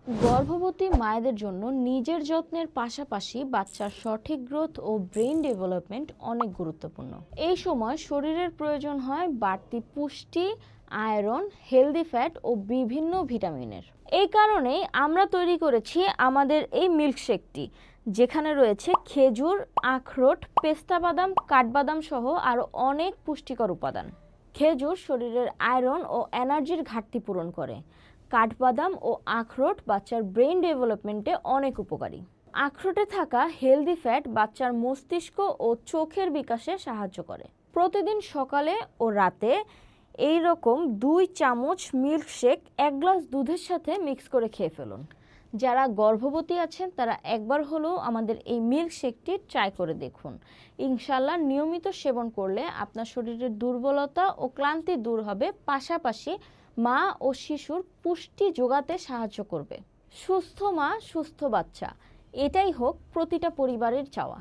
গর্ভবতী মায়েদের জন্য নিজের যত্নের পাশাপাশি বাচ্চার সঠিক গ্রোথ ও ব্রেইন ডেভেলপমেন্ট অনেক গুরুত্বপূর্ণ। এই সময় শরীরের প্রয়োজন হয় বাড়তি পুষ্টি, আয়রন, হেলদি ফ্যাট ও বিভিন্ন ভিটামিনের। এই কারণেই আমরা তৈরি করেছি আমাদের এই মিল্কশেকটি, যেখানে রয়েছে খেজুর, আখরোট, পেস্তা বাদাম, কাঠবাদাম সহ আরও অনেক পুষ্টিকর উপাদান। খেজুর শরীরের আয়রন ও এনার্জির ঘাটতি পূরণ করে। কাঠবাদাম ও আখরোট বাচ্চার ব্রেইন ডেভেলপমেন্টে অনেক উপকারী। আখরোটে থাকা হেলদি ফ্যাট বাচ্চার মস্তিষ্ক ও চোখের বিকাশে সাহায্য করে। প্রতিদিন সকালে ও রাতে এই রকম 2 চামচ মিল্কশেক 1 গ্লাস দুধের সাথে মিক্স করে খেয়ে ফেলুন। যারা গর্ভবতী আছেন তারা একবার হলেও আমাদের এই মিল্কশেকটি ট্রাই করে দেখুন। ইনশাল্লাহ নিয়মিত সেবন করলে আপনার শরীরের দুর্বলতা ও ক্লান্তি দূর হবে, পাশাপাশি মা ও শিশুর পুষ্টি যোগাতে সাহায্য করবে। সুস্থ মা, সুস্থ বাচ্চা, এটাই হোক প্রতিটা পরিবারের চাওয়া।